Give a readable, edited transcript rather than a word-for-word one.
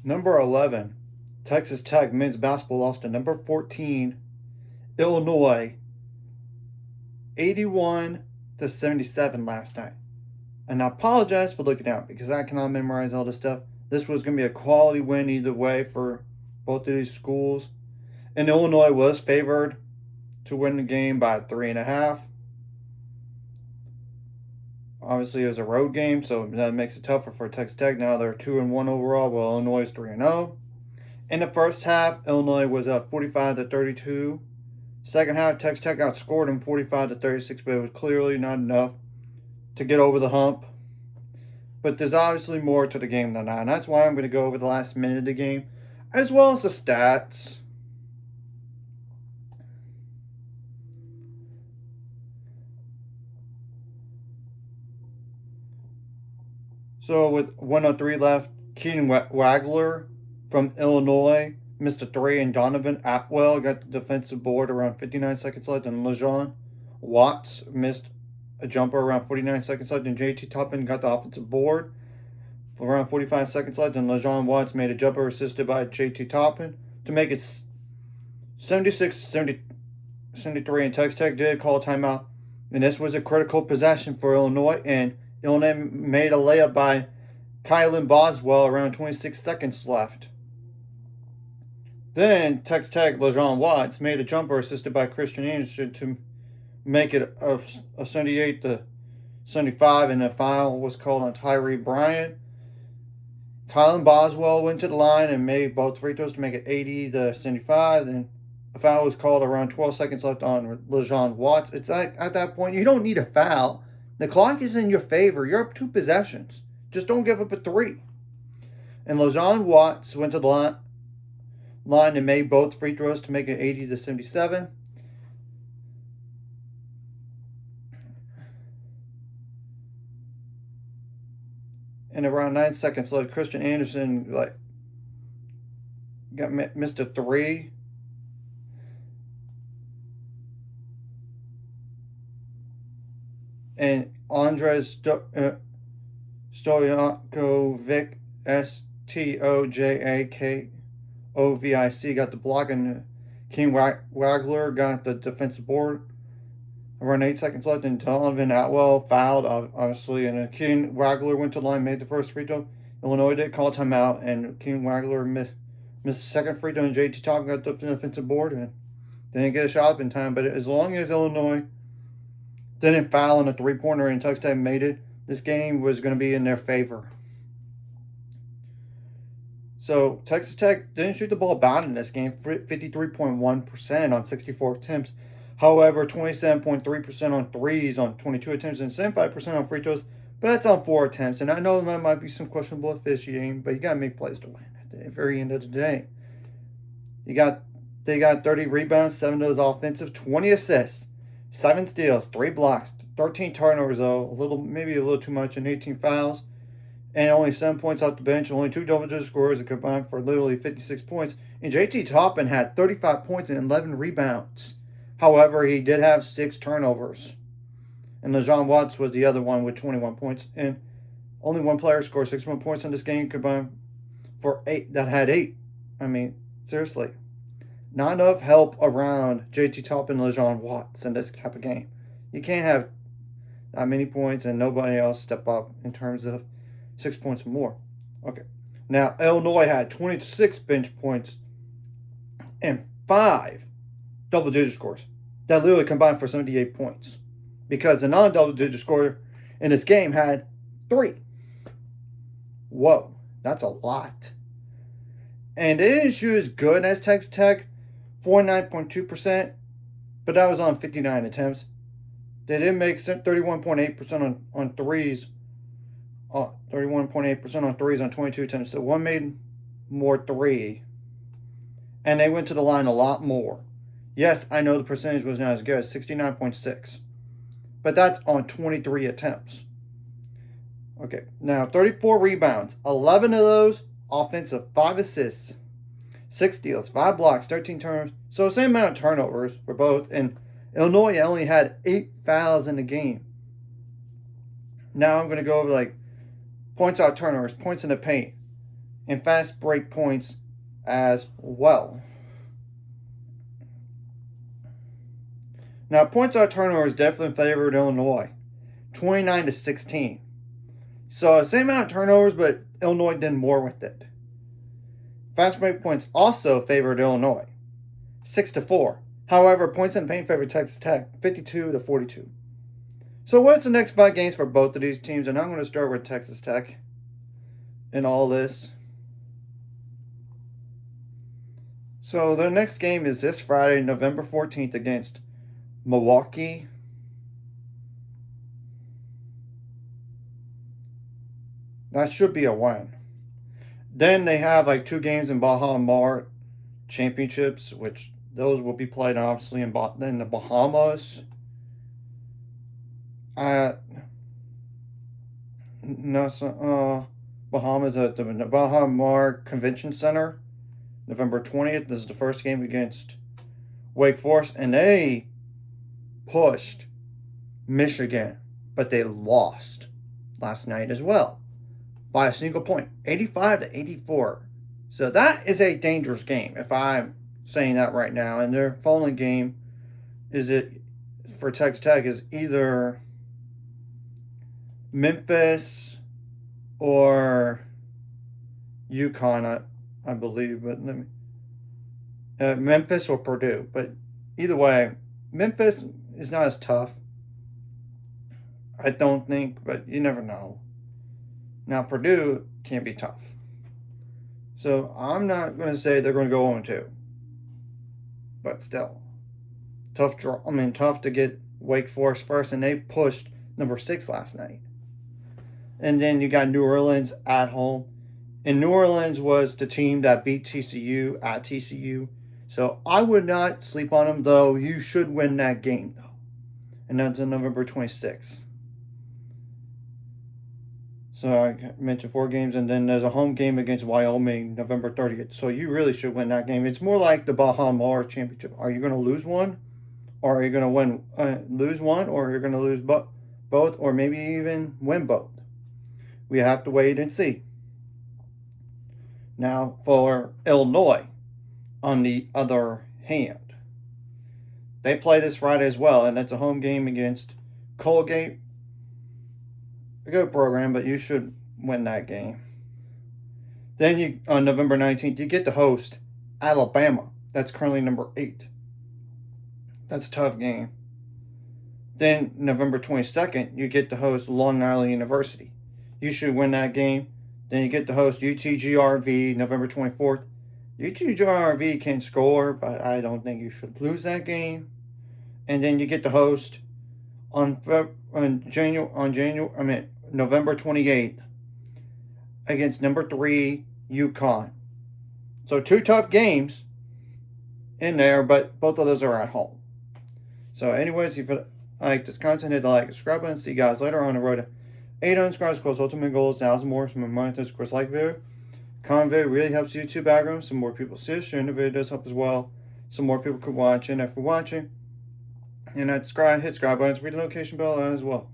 Number 11, Texas Tech men's basketball lost to number 14, Illinois, 81 to 77 last night. And I apologize for looking out because I cannot memorize all this stuff. This was going to be a quality win either way for both of these schools. And Illinois was favored to win the game by 3.5. Obviously, it was a road game, so that makes it tougher for Texas Tech. Now they're 2-1 overall, while Illinois is 3-0. In the first half, Illinois was up 45 to 32. Second half, Texas Tech outscored them 45 to 36, but it was clearly not enough to get over the hump. But there's obviously more to the game than that, and that's why I'm going to go over the last minute of the game, as well as the stats. So with 103 left, Keaton Wagler from Illinois missed a three, and Donovan Atwell got the defensive board around 59 seconds left, and LeJean Watts missed a jumper around 49 seconds left, and JT Toppin got the offensive board for around 45 seconds left, and LeJean Watts made a jumper assisted by JT Toppin to make it 76-73, and Texas Tech did call a timeout, and this was a critical possession for Illinois, and Illinois made a layup by Kylan Boswell around 26 seconds left. Then Texas Tech, LeJean Watts made a jumper assisted by Christian Anderson to make it a 78-75, and a foul was called on Tyree Bryant. Kylan Boswell went to the line and made both free throws to make it 80-75. Then a foul was called around 12 seconds left on LeJean Watts. It's like at that point you don't need a foul. The clock is in your favor. You're up 2 possessions. Just don't give up a 3. And LeJean Watts went to the line and made both free throws to make it 80-77. And around 9 seconds left, Christian Anderson missed a 3. And Andres Stojakovic, Stojakovic, got the block, and King Wagler got the defensive board. Around 8 seconds left, and Donovan Atwell fouled, obviously, and King Wagler went to the line, made the first free throw. Illinois did call timeout, and King Wagler missed the second free throw, and JT Top got the defensive board, and didn't get a shot up in time. But as long as Illinois didn't foul on a 3-pointer and Texas Tech made it, this game was going to be in their favor. So Texas Tech didn't shoot the ball bad in this game, 53.1% on 64 attempts. However, 27.3% on threes on 22 attempts and 75% on free throws. But that's on 4 attempts. And I know there might be some questionable officiating, but you got to make plays to win at the very end of the day. They got 30 rebounds, 7 of those offensive, 20 assists, 7 steals, 3 blocks, 13 turnovers, though, maybe a little too much, and 18 fouls. And only 7 points off the bench, only 2 double-digit scorers that combined for literally 56 points. And JT Toppin had 35 points and 11 rebounds. However, he did have 6 turnovers. And LeJean Watts was the other one with 21 points. And only one player scored 61 points in this game combined for 8 that had 8. I mean, seriously. Not enough help around JT Toppin and LeJean Watts in this type of game. You can't have that many points and nobody else step up in terms of 6 points or more. Okay. Now, Illinois had 26 bench points and 5 double-digit scores that literally combined for 78 points. Because the non-double-digit scorer in this game had 3. Whoa, that's a lot. And they didn't shoot as good as Texas Tech, 49.2%, but that was on 59 attempts. They did make 31.8% on threes. 31.8% on threes on 22 attempts. So one made more 3. And they went to the line a lot more. Yes, I know the percentage was not as good, 69.6. But that's on 23 attempts. Okay, now 34 rebounds. 11 of those offensive, 5 assists, 6 steals, 5 blocks, 13 turnovers. So same amount of turnovers for both. And Illinois only had 8 fouls in the game. Now I'm going to go over points out turnovers, points in the paint. and fast break points as well. Now, points on turnovers definitely favored Illinois, 29-16. So, same amount of turnovers, but Illinois did more with it. Fast break points also favored Illinois, 6-4. However, points in paint favored Texas Tech, 52-42. So, what's the next 5 games for both of these teams? And I'm going to start with Texas Tech in all this. So, the next game is this Friday, November 14th, against Milwaukee. That should be a win. Then they have like 2 games in Baha Mar championships, which those will be played obviously in the Bahamas. Bahamas at the Baha Mar Convention Center, November 20th. This is the first game against Wake Forest, and they pushed Michigan, but they lost last night as well by a single point, 85-84. So that is a dangerous game, if I'm saying that right now. And their following game for Texas Tech is either Memphis or UConn, I believe, but Memphis or Purdue. But either way, Memphis is not as tough, I don't think, but you never know. Now, Purdue can be tough. So, I'm not going to say they're going to go 0-2. But still, tough to get Wake Forest first, and they pushed number 6 last night. And then you got New Orleans at home. And New Orleans was the team that beat TCU at TCU. So, I would not sleep on them, though. You should win that game, though. And that's on November 26th. So I mentioned 4 games, and then there's a home game against Wyoming, November 30th. So you really should win that game. It's more like the Baha Mar Championship. Are you going to lose one? Or are you going to lose one? Or you're going to lose both? Or maybe even win both? We have to wait and see. Now, for Illinois, on the other hand, they play this Friday as well, and it's a home game against Colgate. A good program, but you should win that game. Then on November 19th, you get to host Alabama. That's currently number 8. That's a tough game. Then November 22nd, you get to host Long Island University. You should win that game. Then you get to host UTGRV November 24th. UTGRV can score, but I don't think you should lose that game. And then you get to host November 28th against number 3 UConn. So 2 tough games in there, but both of those are at home. So anyways, if you like this content, hit the like and subscribe button. See you guys later on the road to 800 subscribers. Of course, ultimate goal is 1,000 more. So my mind is, of course, like video. Comment video really helps YouTube algorithm. Some more people see it. Sharing the video does help as well. Some more people could watch. And if you're watching, and hit subscribe buttons, read the notification bell as well.